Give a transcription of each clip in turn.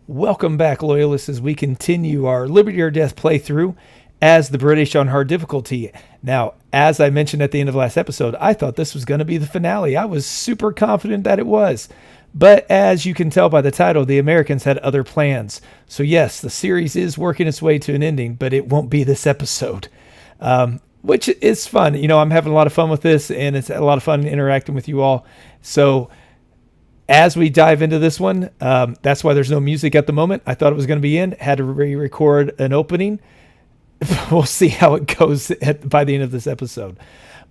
Welcome back, Loyalists, as we continue our Liberty or Death playthrough as the British on hard difficulty. Now, as I mentioned at the end of last episode, I thought this was going to be the finale. I was super confident that it was. But as you can tell by the title, the Americans had other plans. So yes, the series is working its way to an ending, but it won't be this episode. Which is fun. You know, I'm having a lot of fun with this, and it's a lot of fun interacting with you all. So as we dive into this one, that's why there's no music at the moment. I thought it was going to be in. Had to re-record an opening. We'll see how it goes by the end of this episode.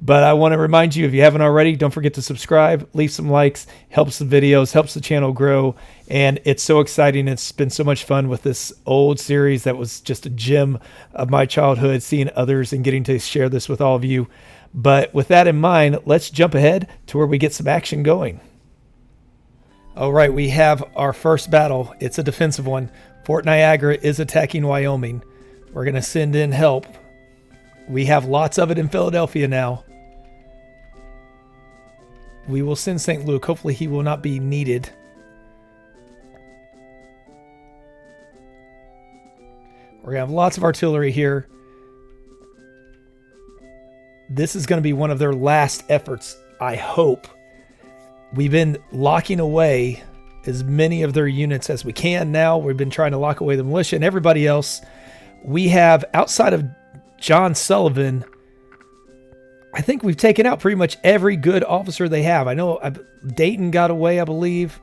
But I want to remind you, if you haven't already, don't forget to subscribe, leave some likes, helps the videos, helps the channel grow. And it's so exciting. It's been so much fun with this old series that was just a gem of my childhood, seeing others and getting to share this with all of you. But with that in mind, let's jump ahead to where we get some action going. All right, we have our first battle. It's a defensive one. Fort Niagara is attacking Wyoming. We're going to send in help. We have lots of it in Philadelphia now. We will send St. Luke. Hopefully he will not be needed. We're going to have lots of artillery here. This is going to be one of their last efforts, I hope. We've been locking away as many of their units as we can now. We've been trying to lock away the militia and everybody else. We have, outside of John Sullivan, I think we've taken out pretty much every good officer they have. I know Dayton got away, I believe.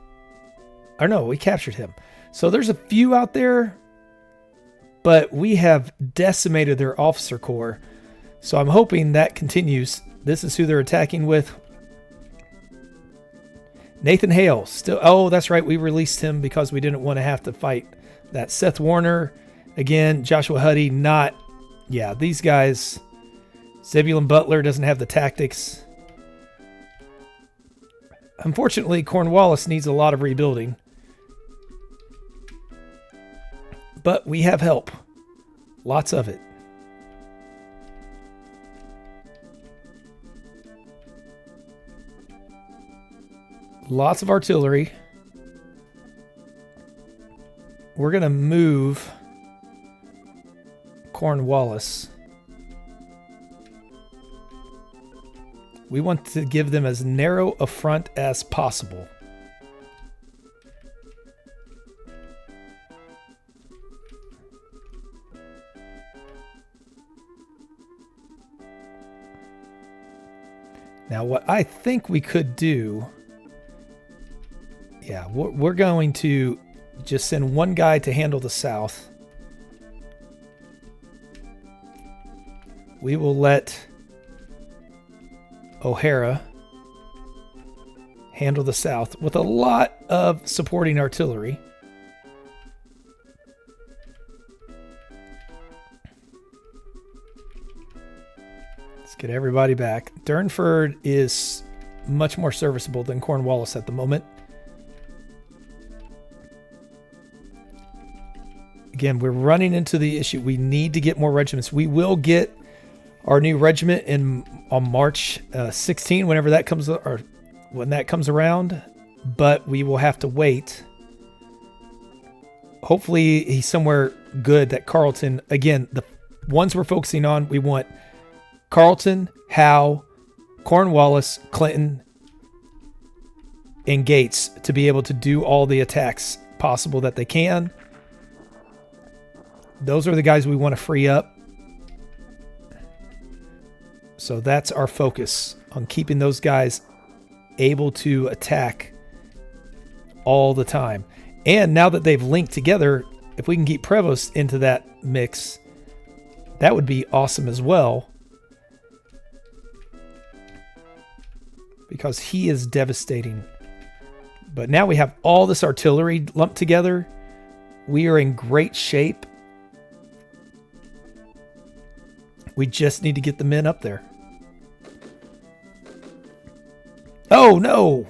Or no, we captured him. So there's a few out there, but we have decimated their officer corps. So I'm hoping that continues. This is who they're attacking with. Nathan Hale still. Oh, that's right. We released him because we didn't want to have to fight that. Seth Warner, again, Joshua Huddy, not. Yeah, these guys. Zebulon Butler doesn't have the tactics. Unfortunately, Cornwallis needs a lot of rebuilding. But we have help. Lots of it. Lots of artillery. We're going to move Cornwallis. We want to give them as narrow a front as possible. Now, what I think we could do, yeah, we're going to just send one guy to handle the south. We will let O'Hara handle the south with a lot of supporting artillery. Let's get everybody back. Durnford is much more serviceable than Cornwallis at the moment. Again, we're running into the issue. We need to get more regiments. We will get our new regiment on March 16, whenever that comes, or when that comes around, but we will have to wait. Hopefully he's somewhere good that Carleton, again, the ones we're focusing on, we want Carleton, Howe, Cornwallis, Clinton, and Gates to be able to do all the attacks possible that they can. Those are the guys we want to free up. So that's our focus, on keeping those guys able to attack all the time. And now that they've linked together, if we can keep Prevost into that mix, that would be awesome as well. Because he is devastating. But now we have all this artillery lumped together. We are in great shape. We just need to get the men up there. Oh, no.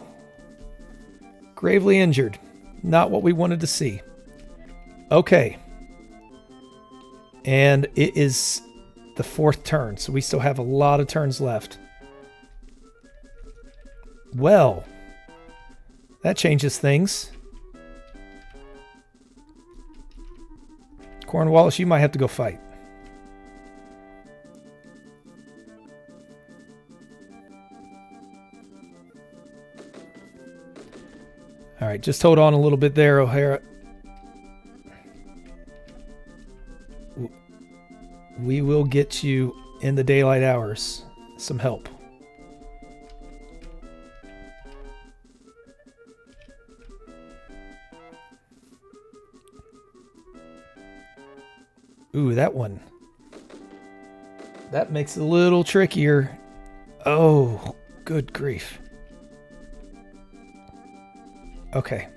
Gravely injured. Not what we wanted to see. Okay. And it is the fourth turn, so we still have a lot of turns left. Well, that changes things. Cornwallis, you might have to go fight. All right, just hold on a little bit there, O'Hara. We will get you in the daylight hours some help. Ooh, that one. That makes it a little trickier. Oh, good grief. Okay.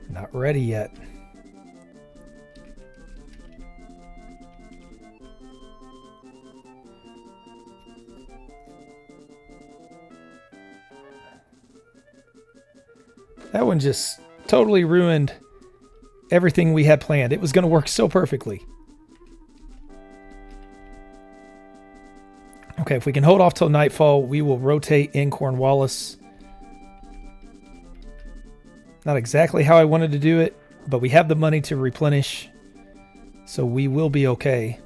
Not ready yet. That one just totally ruined everything we had planned. It was going to work so perfectly. Okay, if we can hold off till nightfall, we will rotate in Cornwallis. Not exactly how I wanted to do it, but we have the money to replenish, so we will be okay.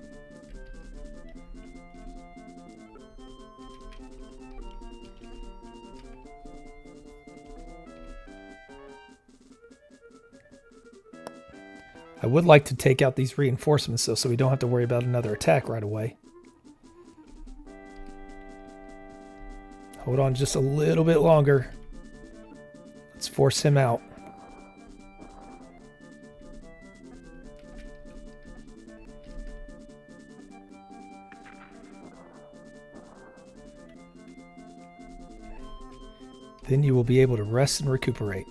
I would like to take out these reinforcements, though, so we don't have to worry about another attack right away. Hold on just a little bit longer. Let's force him out. Then you will be able to rest and recuperate.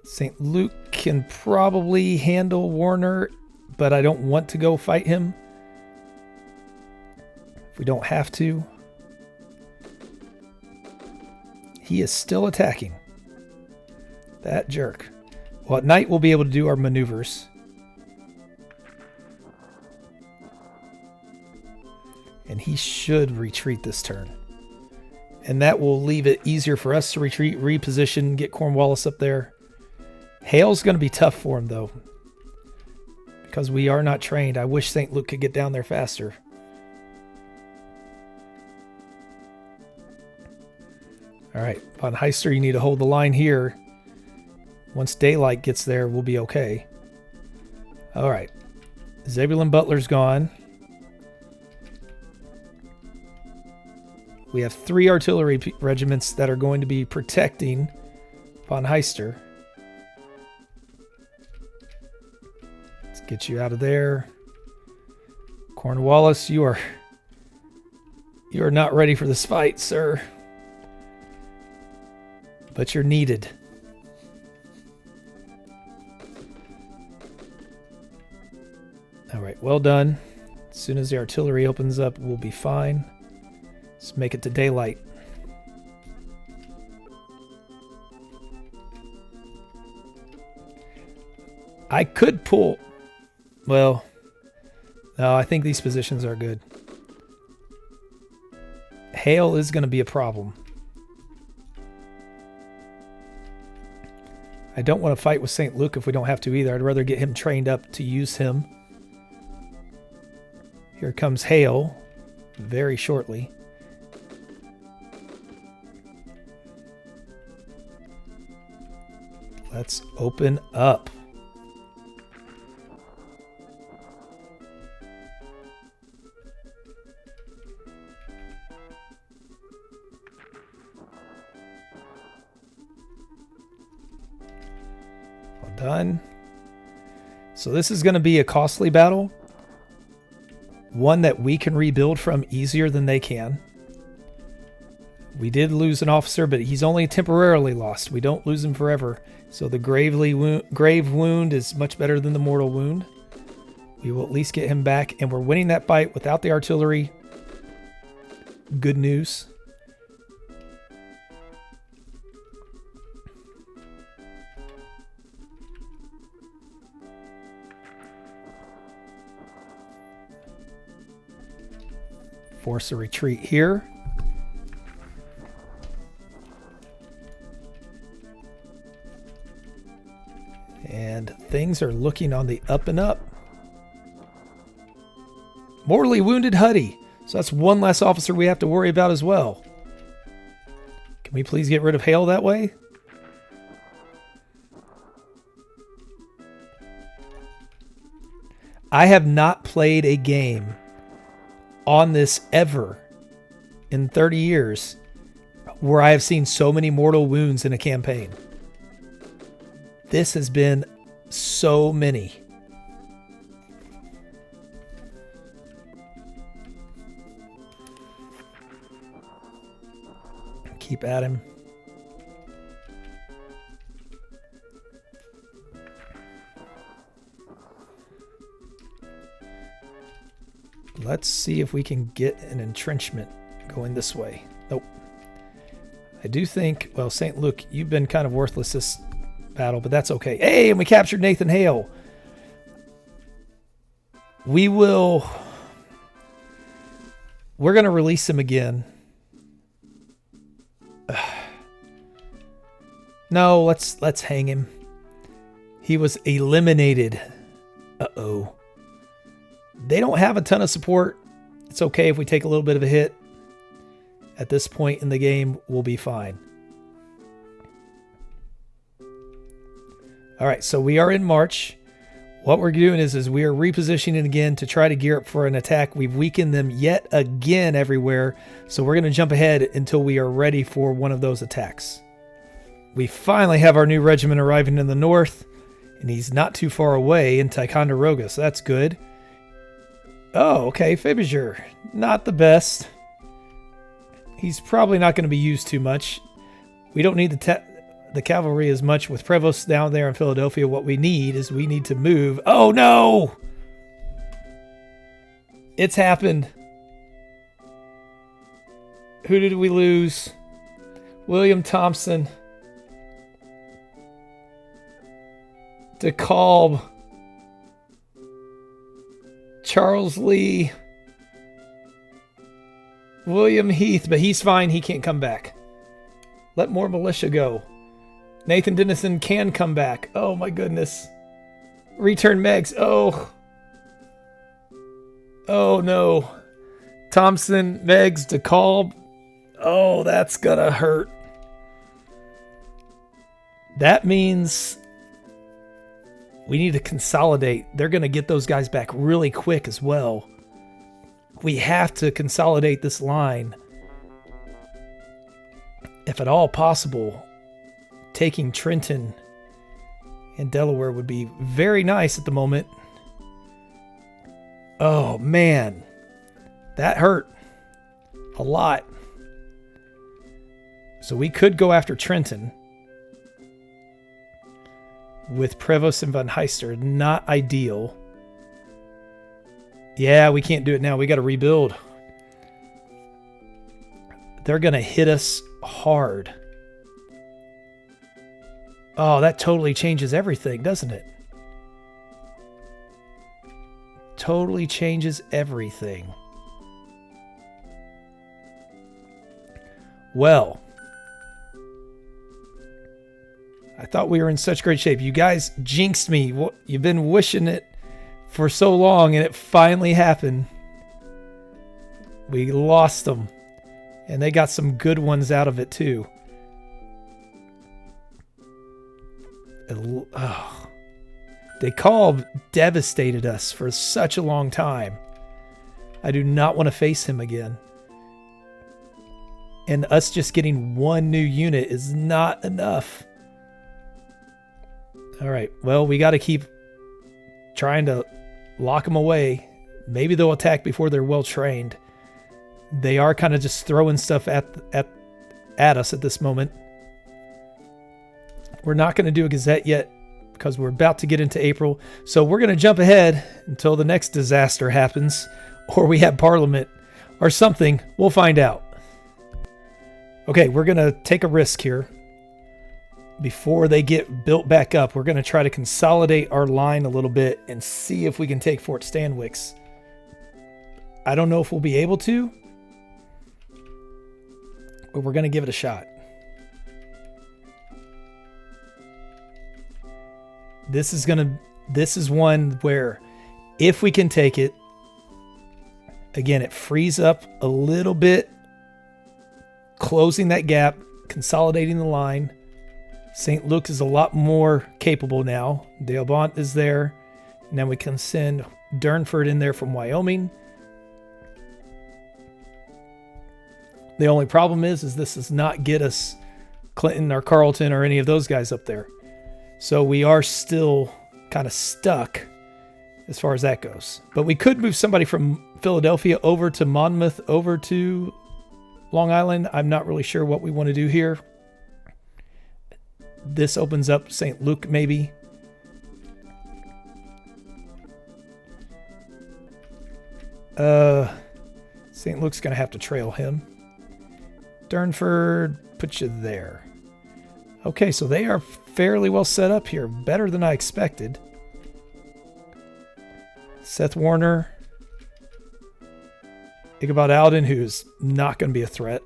St. Luke can probably handle Warner, but I don't want to go fight him if we don't have to. He is still attacking. That jerk. Well, at night we'll be able to do our maneuvers. And he should retreat this turn. And that will leave it easier for us to retreat, reposition, get Cornwallis up there. Hale's going to be tough for him, though, because we are not trained. I wish St. Luke could get down there faster. All right, Von Heister, you need to hold the line here. Once daylight gets there, we'll be okay. All right, Zebulon Butler's gone. We have 3 artillery regiments that are going to be protecting Von Heister. Get you out of there. Cornwallis, you are not ready for this fight, sir. But you're needed. All right, well done. As soon as the artillery opens up, we'll be fine. Let's make it to daylight. I could pull... Well, no, I think these positions are good. Hale is going to be a problem. I don't want to fight with St. Luke if we don't have to either. I'd rather get him trained up to use him. Here comes Hale very shortly. Let's open up. Done. So this is going to be a costly battle. One that we can rebuild from easier than they can. We did lose an officer, but he's only temporarily lost. We don't lose him forever. So the grave wound is much better than the mortal wound. We will at least get him back, and we're winning that fight without the artillery. Good news. Force a retreat here. And things are looking on the up and up. Mortally wounded Huddy. So that's one less officer we have to worry about as well. Can we please get rid of Hale that way? I have not played a game on this ever in 30 years where I have seen so many mortal wounds in a campaign. This has been so many. Keep at him. Let's see if we can get an entrenchment going this way. Nope. I do think, well, St. Luke, you've been kind of worthless this battle, but that's okay. Hey, and we captured Nathan Hale. We're going to release him again. No, let's hang him. He was eliminated. Uh-oh. They don't have a ton of support. It's okay if we take a little bit of a hit. At this point in the game, we'll be fine. All right, so we are in March. What we're doing is we are repositioning again to try to gear up for an attack. We've weakened them yet again everywhere. So we're going to jump ahead until we are ready for one of those attacks. We finally have our new regiment arriving in the north. And he's not too far away in Ticonderoga, so that's good. Oh, okay, Fibiger. Not the best. He's probably not going to be used too much. We don't need the cavalry as much with Prevost down there in Philadelphia. What we need is we need to move. Oh, no! It's happened. Who did we lose? William Thompson. DeKalb. Charles Lee. William Heath, but he's fine. He can't come back. Let more militia go. Nathan Dennison can come back. Oh my goodness. Return Megs. Oh. Oh no. Thompson, Megs, DeKalb. Oh, that's gonna hurt. That means we need to consolidate. They're gonna get those guys back really quick as well. We have to consolidate this line. If at all possible, taking Trenton and Delaware would be very nice at the moment. Oh, man. That hurt a lot. So we could go after Trenton with Prevost and Von Heister. Not ideal. Yeah, we can't do it now. We got to rebuild. They're going to hit us hard. Oh, that totally changes everything, doesn't it? Totally changes everything. Well, I thought we were in such great shape. You guys jinxed me. You've been wishing it for so long, and it finally happened. We lost them, and they got some good ones out of it too. Oh, DeKalb devastated us for such a long time. I do not want to face him again. And us just getting one new unit is not enough. All right, well, we got to keep trying to lock them away. Maybe they'll attack before they're well trained. They are kind of just throwing stuff at us at this moment. We're not going to do a Gazette yet because we're about to get into April. So we're going to jump ahead until the next disaster happens, or we have Parliament or something. We'll find out. Okay, we're going to take a risk here. Before they get built back up, we're going to try to consolidate our line a little bit and see if we can take Fort Stanwix. I don't know if we'll be able to, but we're going to give it a shot. This is one where if we can take it, again, it frees up a little bit, closing that gap, consolidating the line. St. Luke's is a lot more capable now. Deobant is there. And then we can send Durnford in there from Wyoming. The only problem is this does not get us Clinton or Carleton or any of those guys up there. So we are still kind of stuck as far as that goes. But we could move somebody from Philadelphia over to Monmouth, over to Long Island. I'm not really sure what we want to do here. This opens up St. Luke maybe. St. Luke's going to have to trail him. Durnford, put you there. Okay, so they are fairly well set up here. Better than I expected. Seth Warner. Ichabod Alden, who's not going to be a threat.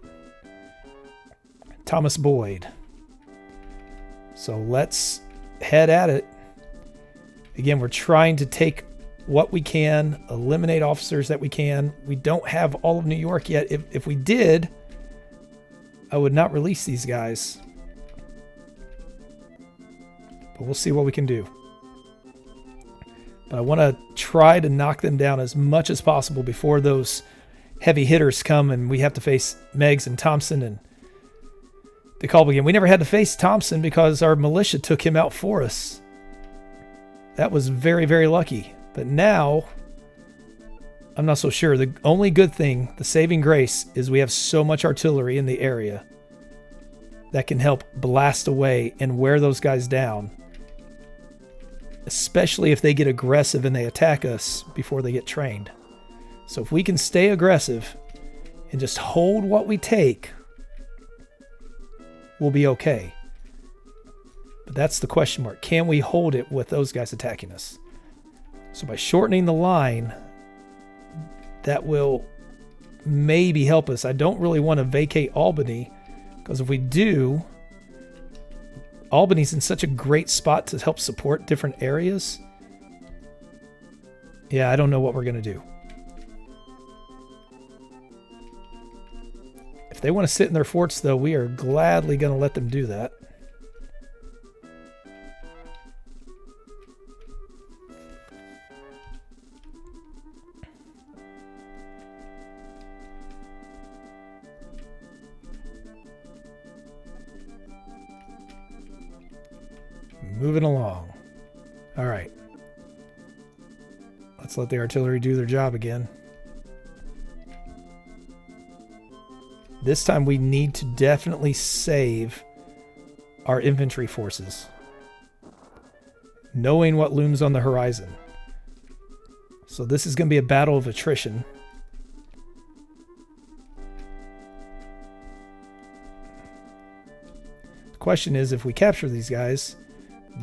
Thomas Boyd. So let's head at it. Again, we're trying to take what we can, eliminate officers that we can. We don't have all of New York yet. If we did, I would not release these guys. But we'll see what we can do. But I want to try to knock them down as much as possible before those heavy hitters come and we have to face Meigs and Thompson and DeKalb again. We never had to face Thompson because our militia took him out for us. That was very, very lucky. But now, I'm not so sure. The only good thing, the saving grace, is we have so much artillery in the area that can help blast away and wear those guys down. Especially if they get aggressive and they attack us before they get trained. So if we can stay aggressive and just hold what we take, we'll be okay. But that's the question mark. Can we hold it with those guys attacking us? So by shortening the line, that will maybe help us. I don't really want to vacate Albany, because if we do, Albany's in such a great spot to help support different areas. Yeah, I don't know what we're going to do. If they want to sit in their forts, though, we are gladly going to let them do that. Moving along. All right. Let's let the artillery do their job again. This time we need to definitely save our infantry forces, knowing what looms on the horizon. So this is going to be a battle of attrition. The question is, if we capture these guys,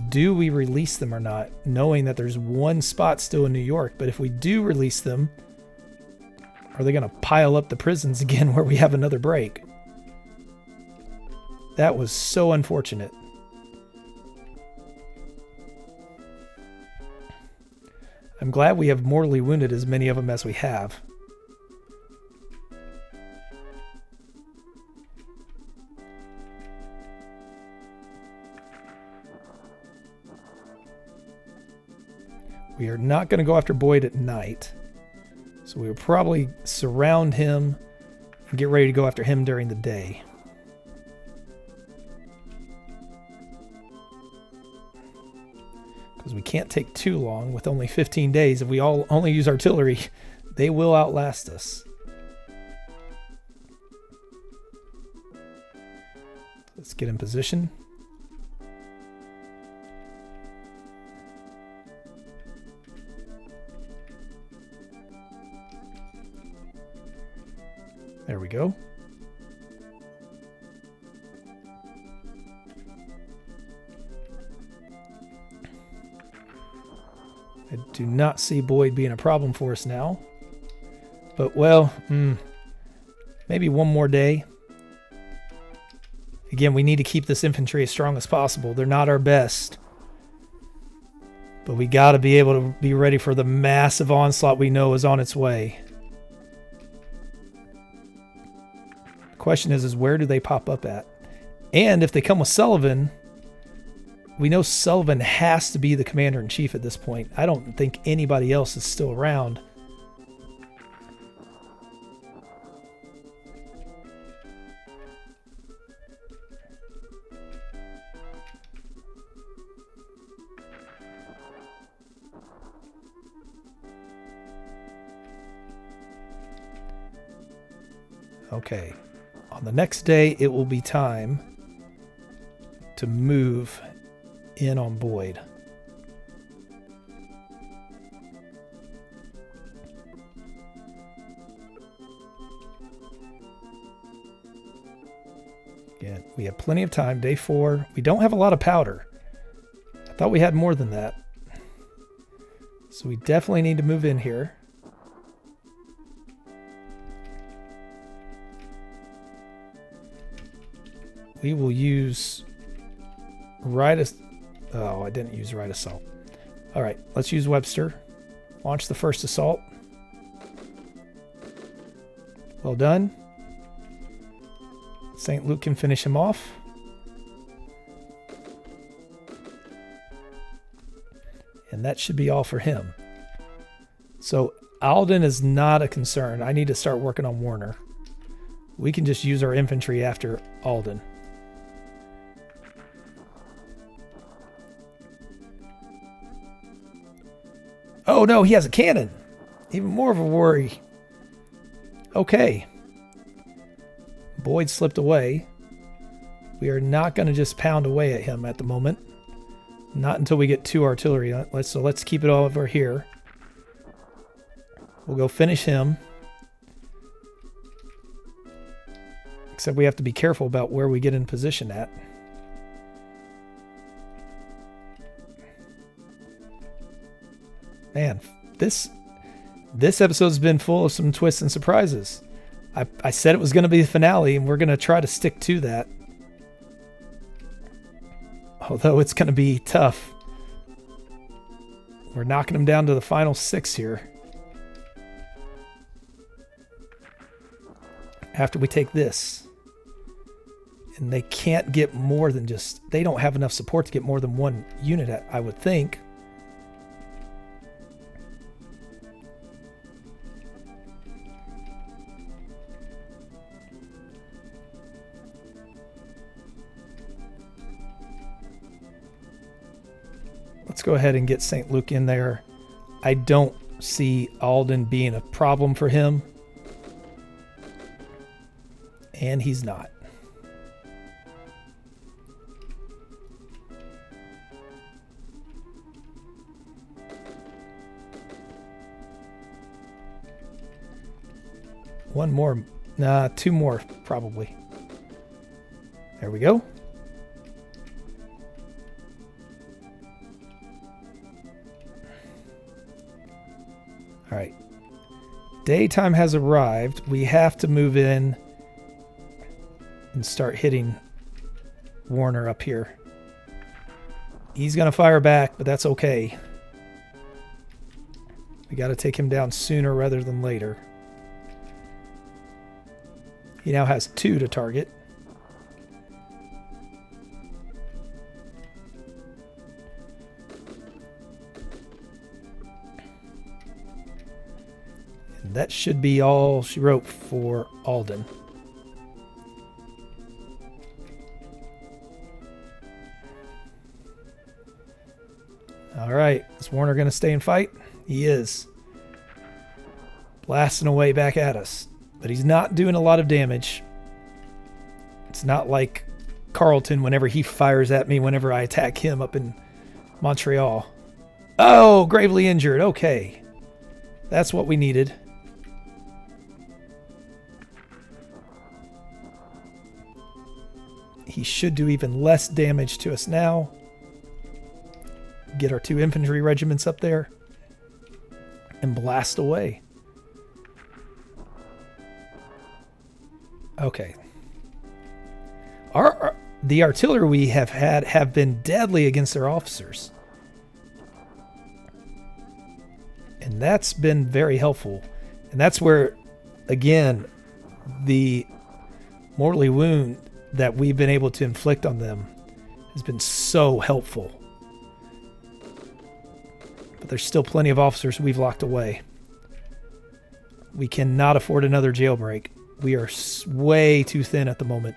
do we release them or not, knowing that there's one spot still in New York? But if we do release them, are they going to pile up the prisons again where we have another break? That was so unfortunate. I'm glad we have mortally wounded as many of them as we have. We are not going to go after Boyd at night. So we will probably surround him and get ready to go after him during the day. Because we can't take too long with only 15 days. If we all only use artillery, they will outlast us. Let's get in position. There we go. I do not see Boyd being a problem for us now. But, well, maybe one more day. Again, we need to keep this infantry as strong as possible. They're not our best. But we got to be able to be ready for the massive onslaught we know is on its way. The question is where do they pop up at? And if they come with Sullivan, we know Sullivan has to be the commander-in-chief at this point. I don't think anybody else is still around. Okay. On the next day, it will be time to move in on Boyd. Again, we have plenty of time. Day 4. We don't have a lot of powder. I thought we had more than that. So we definitely need to move in here. We will use I didn't use right assault. All right, let's use Webster. Launch the first assault. Well done. St. Luke can finish him off. And that should be all for him. So Alden is not a concern. I need to start working on Warner. We can just use our infantry after Alden. Oh no, he has a cannon. Even more of a worry. Okay. Boyd slipped away. We are not going to just pound away at him at the moment. Not until we get 2 artillery. So let's keep it all over here. We'll go finish him. Except we have to be careful about where we get in position at. Man, this episode's been full of some twists and surprises. I said it was going to be the finale, and we're going to try to stick to that. Although it's going to be tough. We're knocking them down to the final 6 here. After we take this. And they can't get more than just... They don't have enough support to get more than 1 unit, I would think. Let's go ahead and get St. Luke in there. I don't see Alden being a problem for him. And he's not. One more. Nah, 2 more, probably. There we go. All right. Daytime has arrived. We have to move in and start hitting Warner up here. He's going to fire back, but that's okay. We got to take him down sooner rather than later. He now has 2 to target. And that should be all she wrote for Alden. All right, is Warner going to stay and fight? He is. Blasting away back at us. But he's not doing a lot of damage. It's not like Carlton whenever he fires at me whenever I attack him up in Montreal. Oh, gravely injured. Okay. That's what we needed. He should do even less damage to us now. Get our 2 infantry regiments up there and blast away. Okay. the artillery we have had have been deadly against their officers. And that's been very helpful. And that's where, again, the mortally wound that we've been able to inflict on them has been so helpful. But there's still plenty of officers we've locked away. We cannot afford another jailbreak. We are way too thin at the moment.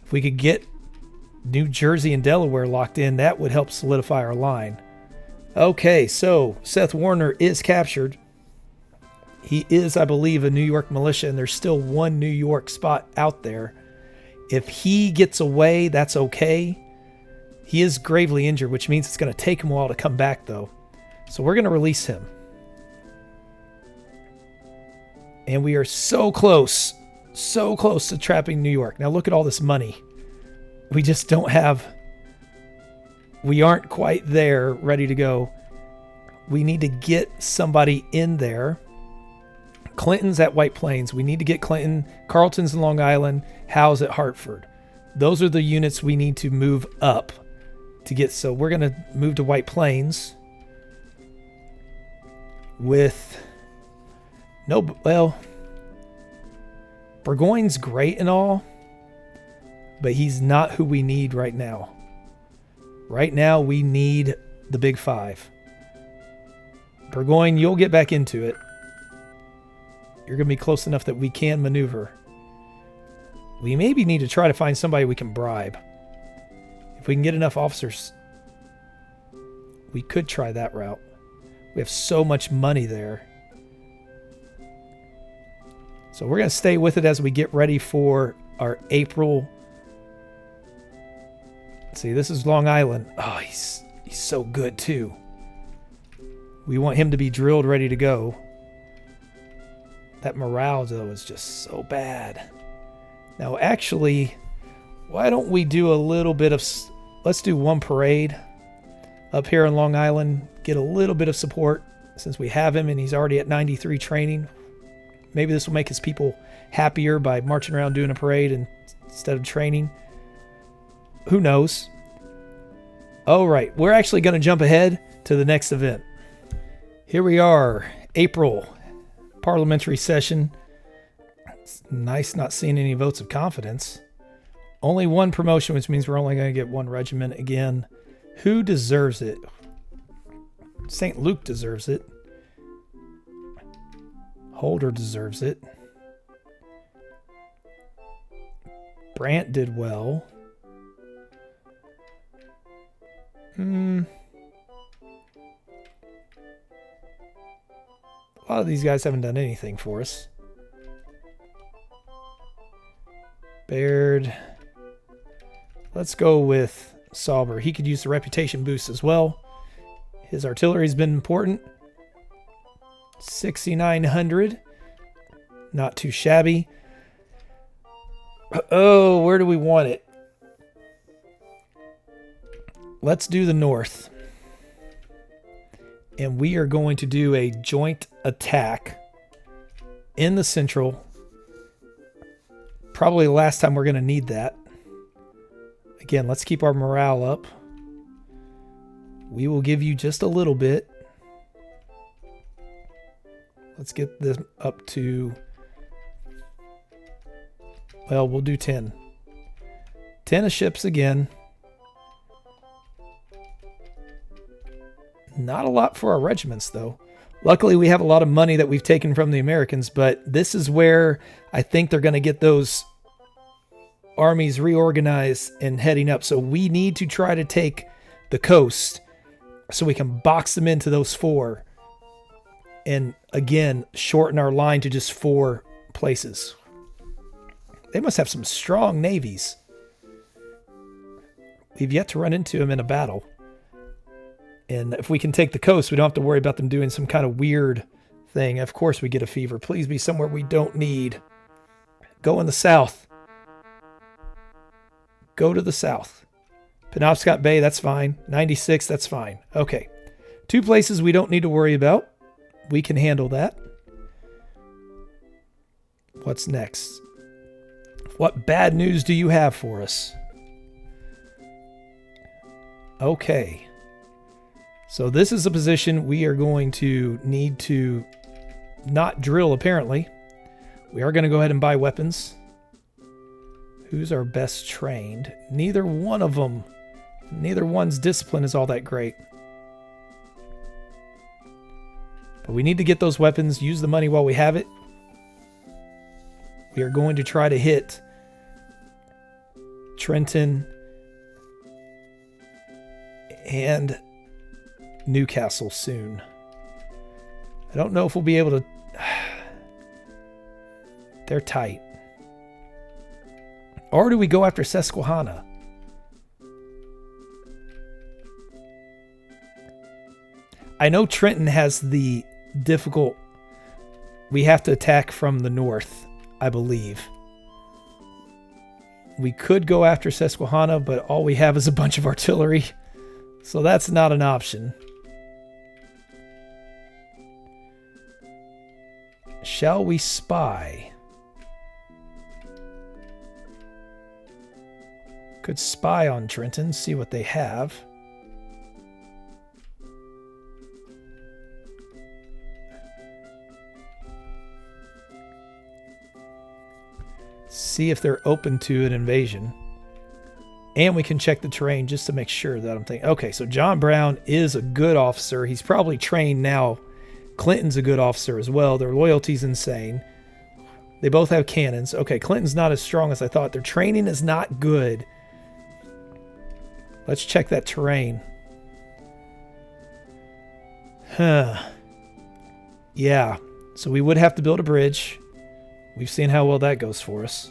If we could get New Jersey and Delaware locked in, that would help solidify our line. Okay, so Seth Warner is captured. He is, I believe, a New York militia, and there's still one New York spot out there. If he gets away, that's okay. He is gravely injured, which means it's going to take him a while to come back, though. So we're going to release him. And we are so close to trapping New York. Now look at all this money. We just don't have... We aren't quite there, ready to go. We need to get somebody in there. Clinton's at White Plains. We need to get Clinton. Carleton's in Long Island. Howe's at Hartford. Those are the units we need to move up to get. So we're going to move to White Plains with no, well, Burgoyne's great and all, but he's not who we need right now. Right now, we need the Big Five. Burgoyne, you'll get back into it. You're going to be close enough that we can maneuver. We maybe need to try to find somebody we can bribe. If we can get enough officers, we could try that route. We have so much money there. So we're going to stay with it as we get ready for our April. See, this is Long Island. Oh, he's so good too. We want him to be drilled, ready to go. That morale, though, is just so bad. Now, actually, why don't we do a little bit of... Let's do one parade up here in Long Island. Get a little bit of support since we have him and he's already at 93 training. Maybe this will make his people happier by marching around doing a parade instead of training. Who knows? All right, we're actually going to jump ahead to the next event. Here we are, April parliamentary session. It's nice not seeing any votes of confidence. Only one promotion, which means we're only going to get one regiment again. Who deserves it? St. Luke deserves it. Holder deserves it. Brant did well. A lot of these guys haven't done anything for us. Baird. Let's go with Sauber. He could use the reputation boost as well. His artillery's been important. 6,900. Not too shabby. Oh, where do we want it? Let's do the north. And we are going to do a joint attack in the central. Probably the last time we're going to need that. Again, let's keep our morale up. We will give you just a little bit. Let's get this up to... Well, we'll do 10. 10 of ships again. Not a lot for our regiments, though. Luckily, we have a lot of money that we've taken from the Americans, but this is where I think they're going to get those armies reorganized and heading up. So we need to try to take the coast so we can box them into those 4. And again, shorten our line to just 4 places. They must have some strong navies. We've yet to run into them in a battle. And if we can take the coast, we don't have to worry about them doing some kind of weird thing. Of course we get a fever. Please be somewhere we don't need. Go in the south. Go to the south. Penobscot Bay, that's fine. 96, that's fine. Okay. 2 places we don't need to worry about. We can handle that. What's next? What bad news do you have for us? Okay. So this is a position we are going to need to not drill, apparently. We are going to go ahead and buy weapons. Who's our best trained? Neither one of them. Neither one's discipline is all that great. But we need to get those weapons, use the money while we have it. We are going to try to hit Trenton and Newcastle soon. I don't know if we'll be able to... They're tight. Or do we go after Susquehanna? I know Trenton has the difficult... We have to attack from the north, I believe. We could go after Susquehanna, but all we have is a bunch of artillery. So that's not an option. Shall we spy? Could spy on Trenton, see what they have. See if they're open to an invasion. And we can check the terrain just to make sure that I'm thinking. Okay, so John Brown is a good officer. He's probably trained now. Clinton's a good officer as well. Their loyalty's insane. They both have cannons. Okay, Clinton's not as strong as I thought. Their training is not good. Let's check that terrain. Yeah, so we would have to build a bridge. We've seen how well that goes for us.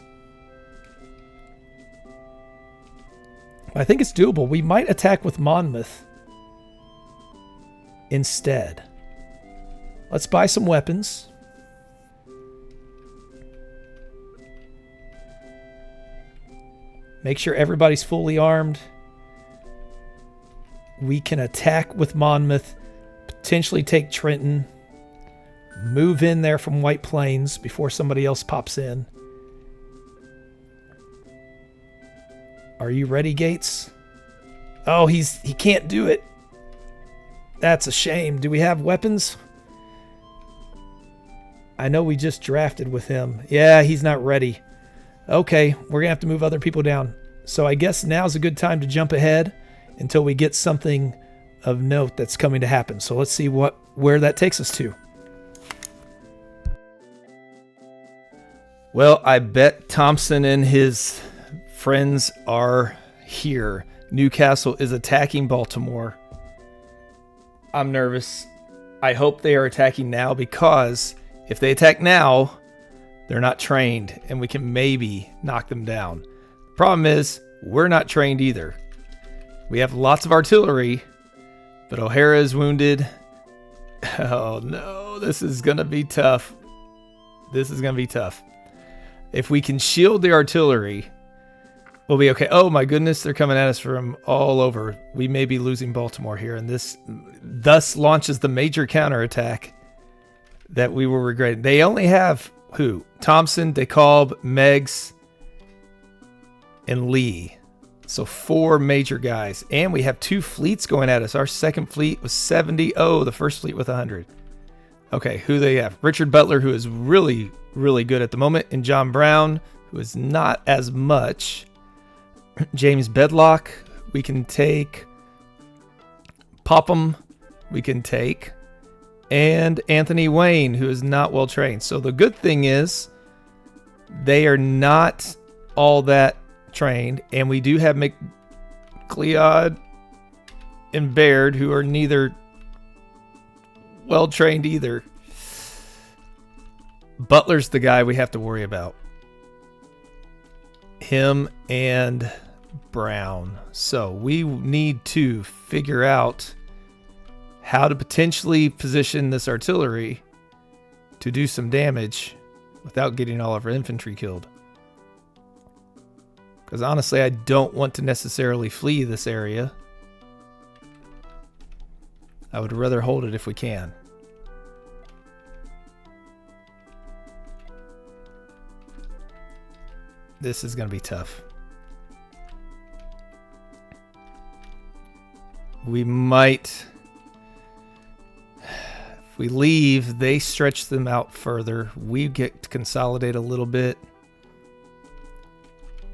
I think it's doable. We might attack with Monmouth instead. Let's buy some weapons. Make sure everybody's fully armed. We can attack with Monmouth, potentially take Trenton, move in there from White Plains before somebody else pops in. Are you ready, Gates? Oh, he can't do it. That's a shame. Do we have weapons? I know we just drafted with him. Yeah, he's not ready. Okay, we're going to have to move other people down. So I guess now's a good time to jump ahead until we get something of note that's coming to happen. So let's see where that takes us to. Well, I bet Thompson and his friends are here. Newcastle is attacking Baltimore. I'm nervous. I hope they are attacking now, because if they attack now, they're not trained and we can maybe knock them down. The problem is we're not trained either. We have lots of artillery, but O'Hara is wounded. Oh no, this is going to be tough. This is going to be tough. If we can shield the artillery, we'll be okay. Oh my goodness, they're coming at us from all over. We may be losing Baltimore here, and this thus launches the major counterattack that we will regret. They only have who? Thompson, DeKalb, Meigs, and Lee. So 4 major guys. And we have 2 fleets going at us. Our second fleet was 70. Oh, the first fleet with 100. Okay, who they have? Richard Butler, who is really, really good at the moment. And John Brown, who is not as much. James Bedlock, we can take. Popham, we can take. And Anthony Wayne, who is not well trained. So the good thing is they are not all that trained. And we do have McLeod and Baird, who are neither well trained either. Butler's the guy we have to worry about. Him and Brown. So we need to figure out how to potentially position this artillery to do some damage without getting all of our infantry killed. Because honestly, I don't want to necessarily flee this area. I would rather hold it if we can. This is going to be tough. We might... If we leave, they stretch them out further. We get to consolidate a little bit.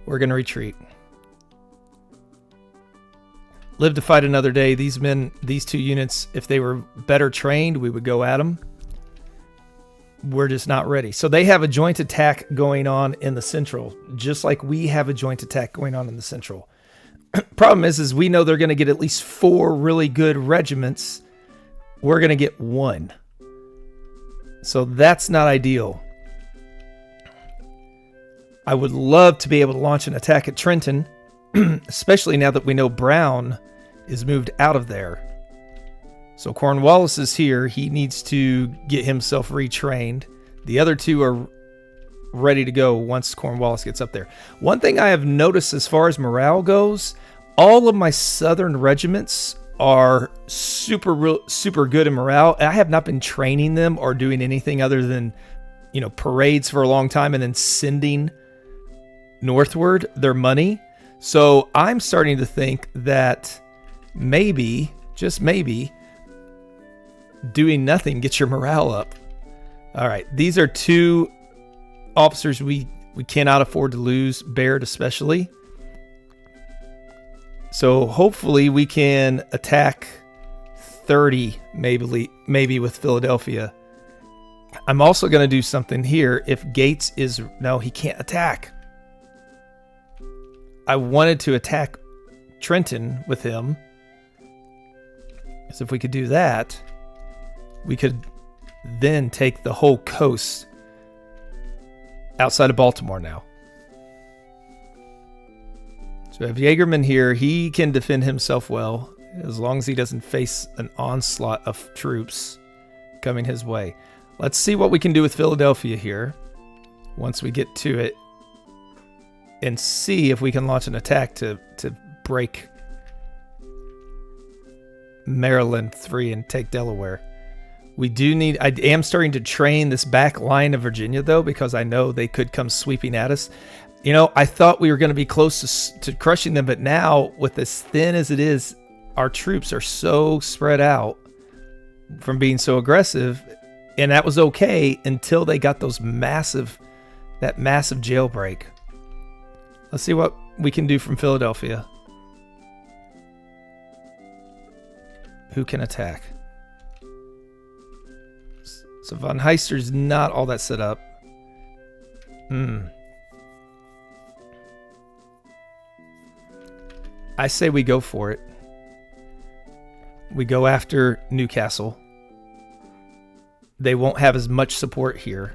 We're going to retreat. Live to fight another day. These men, these two units, if they were better trained, we would go at them. We're just not ready. So they have a joint attack going on in the central, just like we have a joint attack going on in the central. Problem is we know they're going to get at least 4 really good regiments. We're going to get 1. So that's not ideal. I would love to be able to launch an attack at Trenton, especially now that we know Brown is moved out of there. So Cornwallis is here. He needs to get himself retrained. The other 2 are ready to go once Cornwallis gets up there. One thing I have noticed as far as morale goes, all of my southern regiments are super good in morale. I have not been training them or doing anything other than, parades for a long time and then sending northward their money. So I'm starting to think that maybe, just maybe, doing nothing gets your morale up. All right, these are 2 officers we cannot afford to lose, Baird especially. So hopefully we can attack 30, maybe with Philadelphia. I'm also going to do something here. If Gates is... No, he can't attack. I wanted to attack Trenton with him. So if we could do that, we could then take the whole coast outside of Baltimore now. So we have Jaegerman here. He can defend himself well as long as he doesn't face an onslaught of troops coming his way. Let's see what we can do with Philadelphia here once we get to it and see if we can launch an attack to break Maryland 3 and take Delaware. We do need... I am starting to train this back line of Virginia, though, because I know they could come sweeping at us. I thought we were going to be close to crushing them, but now, with as thin as it is, our troops are so spread out from being so aggressive, and that was okay until they got that massive jailbreak. Let's see what we can do from Philadelphia. Who can attack? So Von Heister's not all that set up. I say we go for it. We go after Newcastle. They won't have as much support here.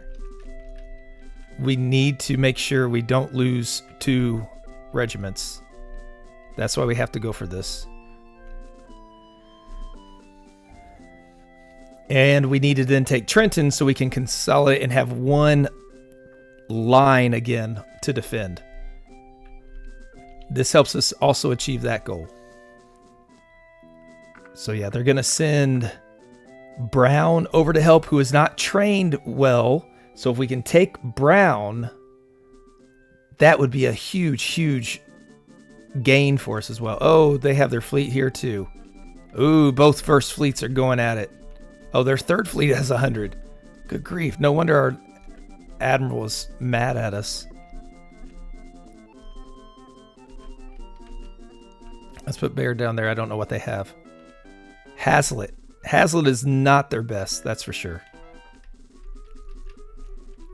We need to make sure we don't lose 2 regiments. That's why we have to go for this. And we need to then take Trenton so we can consolidate and have 1 line again to defend. This helps us also achieve that goal. So yeah, they're going to send Brown over to help, who is not trained well. So if we can take Brown, that would be a huge gain for us as well. Oh, they have their fleet here too. Ooh, both first fleets are going at it. Oh, their third fleet has 100. Good grief. No wonder our admiral was mad at us. Let's put Baird down there. I don't know what they have. Hazlitt. Hazlitt is not their best, that's for sure.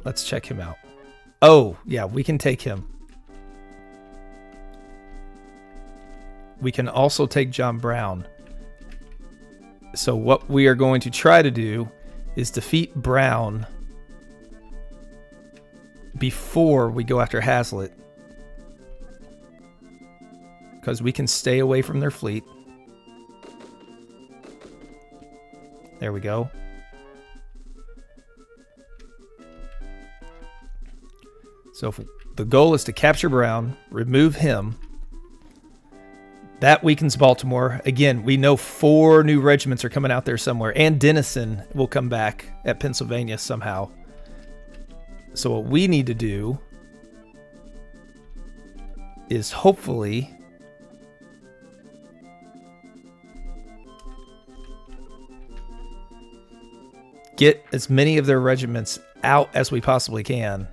Let's check him out. Oh, yeah, we can take him. We can also take John Brown. So what we are going to try to do is defeat Brown before we go after Hazlitt, because we can stay away from their fleet. There we go. So if the goal is to capture Brown, remove him. That weakens Baltimore. Again, we know 4 new regiments are coming out there somewhere, and Dennison will come back at Pennsylvania somehow. So what we need to do is hopefully get as many of their regiments out as we possibly can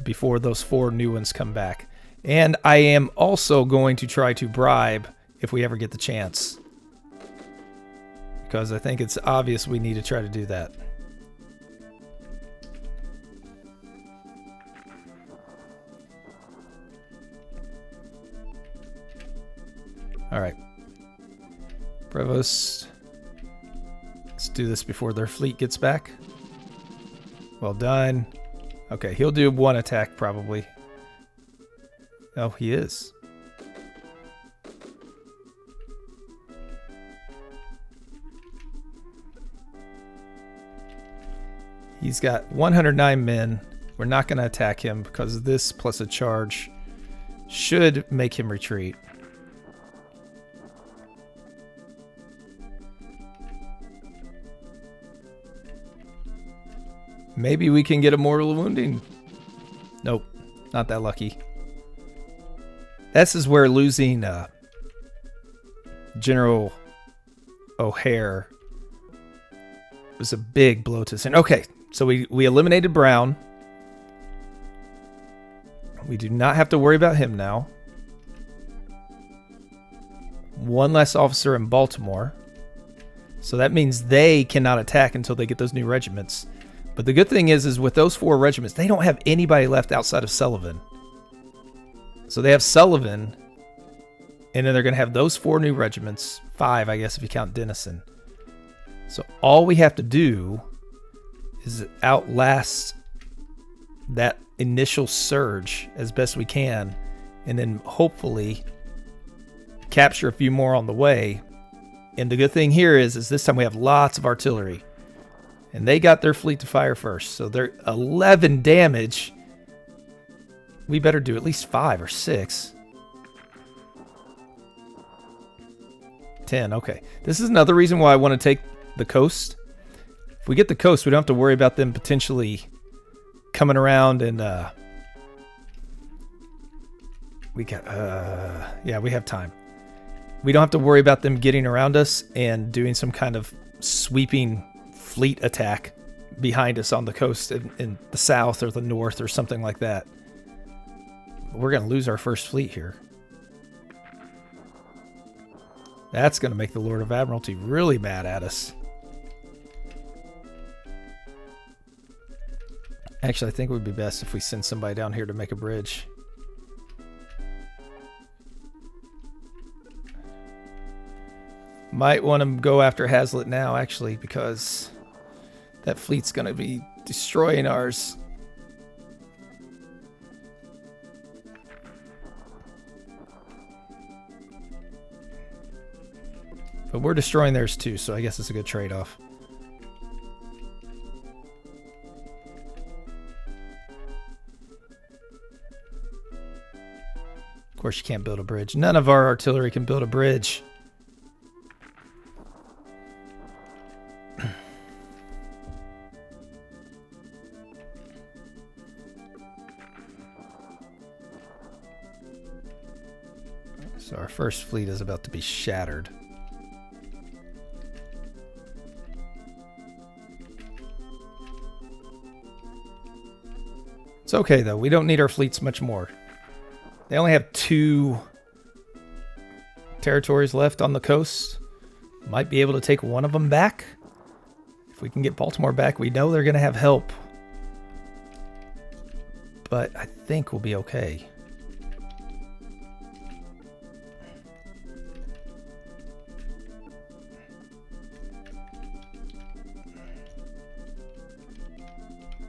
before those 4 new ones come back. And I am also going to try to bribe if we ever get the chance, because I think it's obvious we need to try to do that. All right, Provost, let's do this before their fleet gets back. Well done. Okay, he'll do 1 attack probably. Oh, he is. He's got 109 men. We're not going to attack him because this plus a charge should make him retreat. Maybe we can get a mortal wounding. Nope, not that lucky. This is where losing General O'Hare was a big blow to sin. Okay, so we eliminated Brown. We do not have to worry about him now. 1 less officer in Baltimore. So that means they cannot attack until they get those new regiments. But the good thing is with those 4 regiments, they don't have anybody left outside of Sullivan. So they have Sullivan, and then they're going to have those 4 new regiments. 5, I guess, if you count Denison. So all we have to do is outlast that initial surge as best we can, and then hopefully capture a few more on the way. And the good thing here is this time we have lots of artillery. And they got their fleet to fire first. So they're 11 damage. We better do at least 5 or 6. 10, okay. This is another reason why I want to take the coast. If we get the coast, we don't have to worry about them potentially coming around and we have time. We don't have to worry about them getting around us and doing some kind of sweeping fleet attack behind us on the coast in the south or the north or something like that. We're going to lose our first fleet here. That's going to make the Lord of Admiralty really mad at us. Actually, I think it would be best if we send somebody down here to make a bridge. Might want to go after Hazlitt now, actually, because that fleet's going to be destroying ours. But we're destroying theirs too, so I guess it's a good trade-off. Of course, you can't build a bridge. None of our artillery can build a bridge. So our first fleet is about to be shattered. It's okay, though. We don't need our fleets much more. They only have 2 territories left on the coast. Might be able to take one of them back. If we can get Baltimore back, we know they're going to have help. But I think we'll be okay.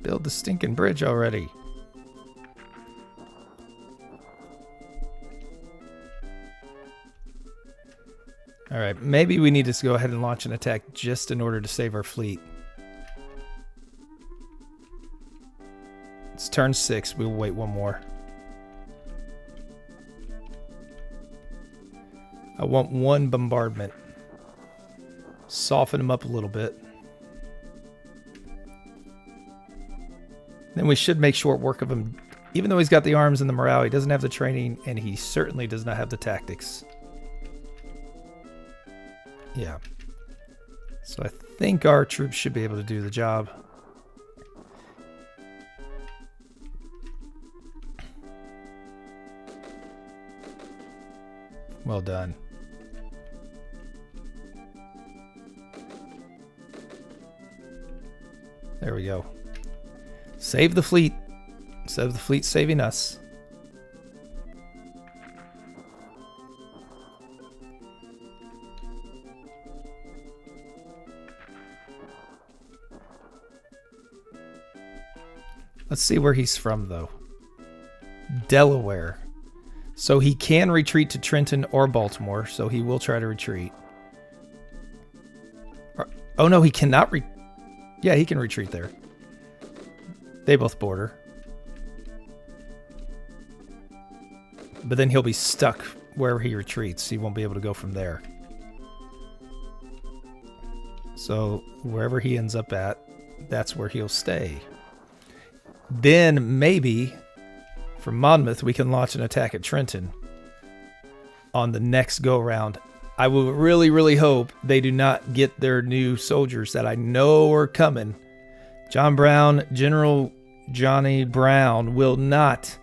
Build the stinking bridge already. All right, maybe we need to go ahead and launch an attack just in order to save our fleet. It's turn 6. We'll wait one more. I want 1 bombardment. Soften him up a little bit. Then we should make short work of him. Even though he's got the arms and the morale, he doesn't have the training, and he certainly does not have the tactics. Yeah. So I think our troops should be able to do the job. Well done. There we go. Save the fleet instead of the fleet saving us. Let's see where he's from, though. Delaware. So he can retreat to Trenton or Baltimore, so he will try to retreat. Oh, no, he cannot yeah, he can retreat there. They both border. But then he'll be stuck wherever he retreats. He won't be able to go from there. So wherever he ends up at, that's where he'll stay. Then maybe from Monmouth we can launch an attack at Trenton on the next go around. I will really, really hope they do not get their new soldiers that I know are coming. John Brown, General Johnny Brown, will not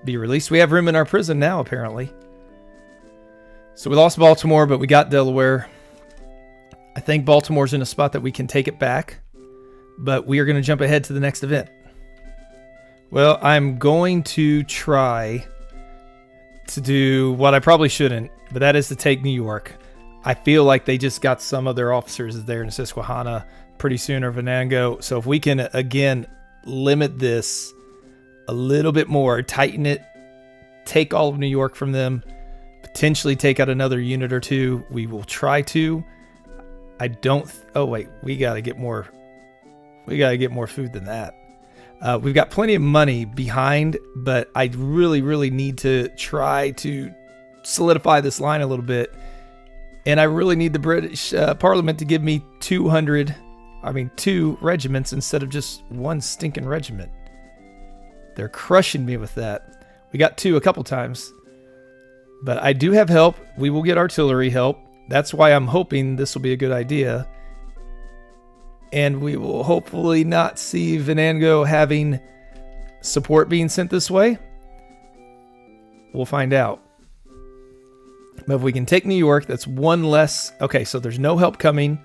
be released. We have room in our prison now, apparently. So we lost Baltimore, but we got Delaware. I think Baltimore's in a spot that we can take it back, but we are going to jump ahead to the next event. Well, I'm going to try to do what I probably shouldn't, but that is to take New York. I feel like they just got some of their officers there in Susquehanna pretty soon, or Venango. So if we can, again, limit this a little bit more, tighten it, take all of New York from them, potentially take out another unit or two, we will try to. I don't... oh, wait. We got to get more... we got to get more food than that. We've got plenty of money behind, but I really, really need to try to solidify this line a little bit. And I really need the British Parliament to give me 2 regiments instead of just one stinking regiment. They're crushing me with that. We got 2 a couple times. But I do have help. We will get artillery help. That's why I'm hoping this will be a good idea. And we will hopefully not see Venango having support being sent this way. We'll find out. But if we can take New York, that's one less. Okay, so there's no help coming.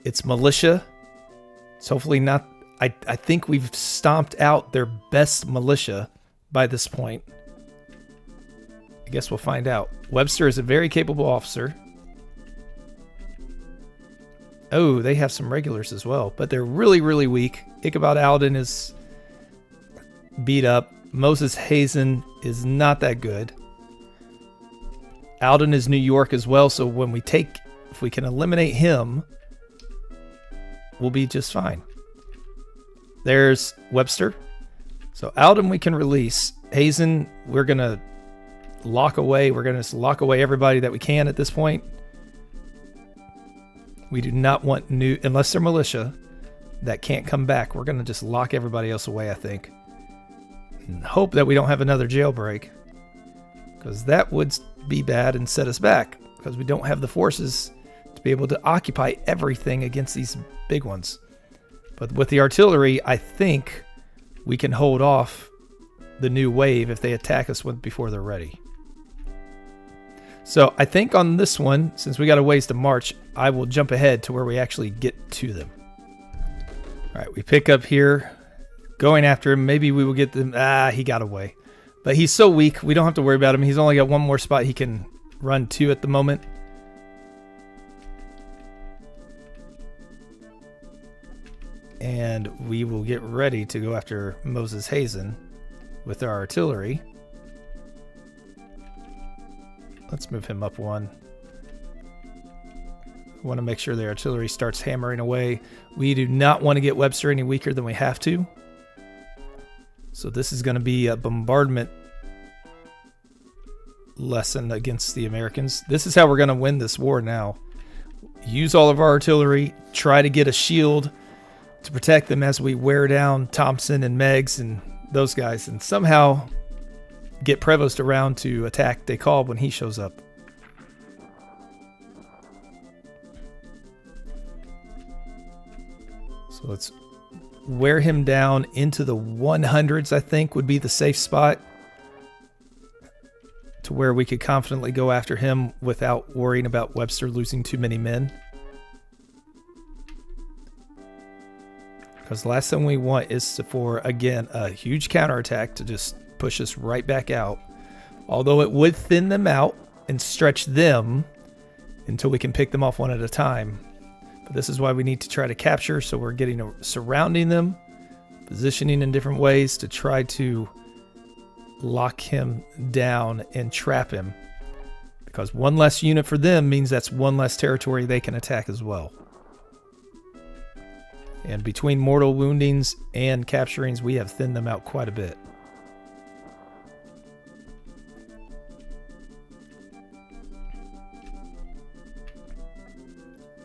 It's militia. It's hopefully not. I think we've stomped out their best militia by this point. I guess we'll find out. Webster is a very capable officer. Oh, they have some regulars as well, but they're really, really weak. Ichabod Alden is beat up. Moses Hazen is not that good. Alden is New York as well, so when we take, if we can eliminate him, we'll be just fine. There's Webster. So Alden we can release. Hazen, we're going to lock away. We're going to lock away everybody that we can at this point. We do not want new, unless they're militia that can't come back. We're going to just lock everybody else away, I think. And hope that we don't have another jailbreak, because that would be bad and set us back, because we don't have the forces to be able to occupy everything against these big ones. But with the artillery, I think we can hold off the new wave if they attack us before they're ready. So I think on this one, since we got a ways to march, I will jump ahead to where we actually get to them. All right, we pick up here, going after him. Maybe we will get them. He got away. But he's so weak, we don't have to worry about him. He's only got one more spot he can run to at the moment. And we will get ready to go after Moses Hazen with our artillery. Let's move him up one. I want to make sure the artillery starts hammering away. We do not want to get Webster any weaker than we have to. So this is going to be a bombardment lesson against the Americans. This is how we're going to win this war now. Use all of our artillery. Try to get a shield to protect them as we wear down Thompson and Meigs and those guys. And somehow get Prevost around to attack DeKalb when he shows up. So let's wear him down into the 100s, I think would be the safe spot, to where we could confidently go after him without worrying about Webster losing too many men. Because the last thing we want is for, again, a huge counterattack to just push us right back out. Although it would thin them out and stretch them until we can pick them off one at a time. But this is why we need to try to capture, so we're surrounding them, positioning in different ways to try to lock him down and trap him. Because one less unit for them means that's one less territory they can attack as well. And between mortal woundings and capturings, we have thinned them out quite a bit.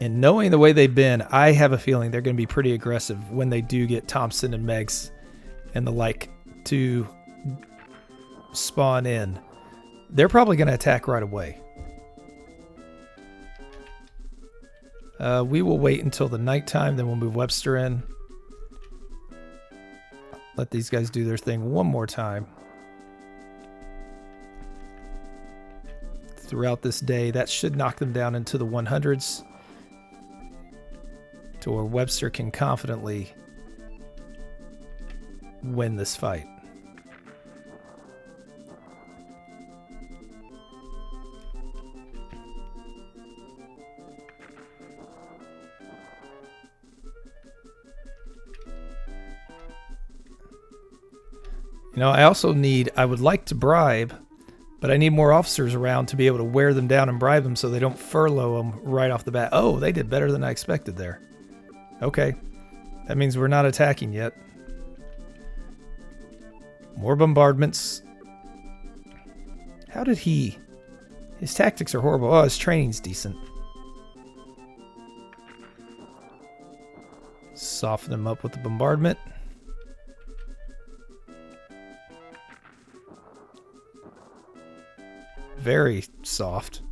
And knowing the way they've been, I have a feeling they're going to be pretty aggressive when they do get Thompson and Meggs and the like to spawn in. They're probably going to attack right away. We will wait until the nighttime, then we'll move Webster in. Let these guys do their thing one more time. Throughout this day, that should knock them down into the 100s. To where Webster can confidently win this fight. You know, I would like to bribe, but I need more officers around to be able to wear them down and bribe them so they don't furlough them right off the bat. Oh, they did better than I expected there. Okay, that means we're not attacking yet. More bombardments. How did he... His tactics are horrible. Oh, his training's decent. Soften them up with the bombardment. Very soft.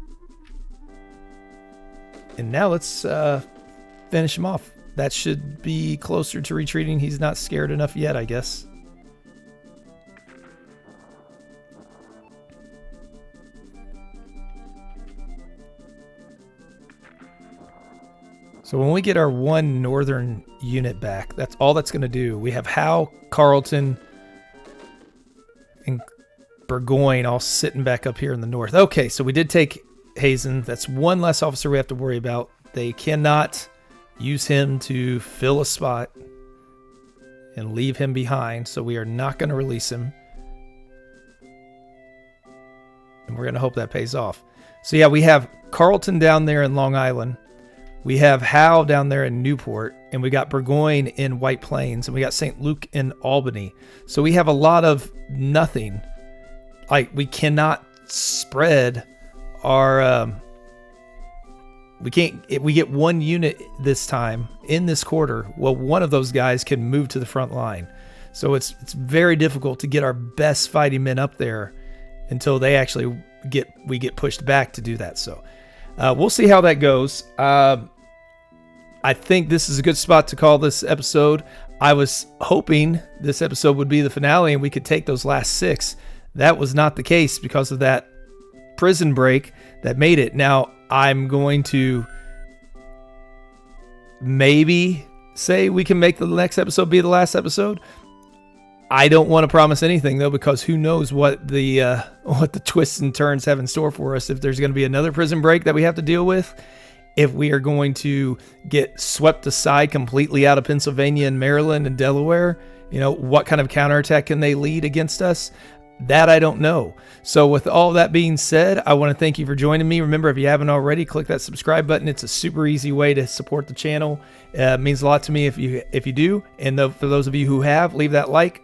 And now let's finish him off. That should be closer to retreating. He's not scared enough yet, I guess. So when we get our one northern unit back, that's all that's going to do. We have Howe, Carleton, and Burgoyne all sitting back up here in the north. Okay, so we did take Hazen. That's one less officer we have to worry about. They cannot use him to fill a spot and leave him behind, so we are not going to release him. And we're going to hope that pays off. So yeah, we have Carleton down there in Long Island. We have Howe down there in Newport, and we got Burgoyne in White Plains, and we got St. Luke in Albany. So we have a lot of nothing. Like, we cannot spread our... we can't... If we get one unit this time in this quarter, well, one of those guys can move to the front line. So it's very difficult to get our best fighting men up there until they actually we get pushed back to do that. So we'll see how that goes. I think this is a good spot to call this episode. I was hoping this episode would be the finale and we could take those last 6. That was not the case because of that prison break that made it. Now, I'm going to maybe say we can make the next episode be the last episode. I don't want to promise anything, though, because who knows what the twists and turns have in store for us. If there's going to be another prison break that we have to deal with, if we are going to get swept aside completely out of Pennsylvania and Maryland and Delaware, what kind of counterattack can they lead against us? That I don't know. So with all that being said, I want to thank you for joining me. Remember, if you haven't already, click that subscribe button. It's a super easy way to support the channel. It means a lot to me if you do. And for those of you who have, leave that like.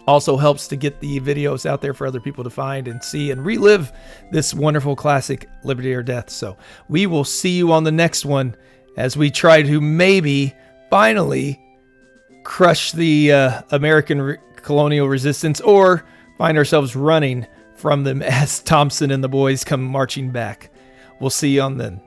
Also helps to get the videos out there for other people to find and see and relive this wonderful classic Liberty or Death. So we will see you on the next one as we try to maybe finally crush the American colonial resistance, or find ourselves running from them as Thompson and the boys come marching back. We'll see you on then.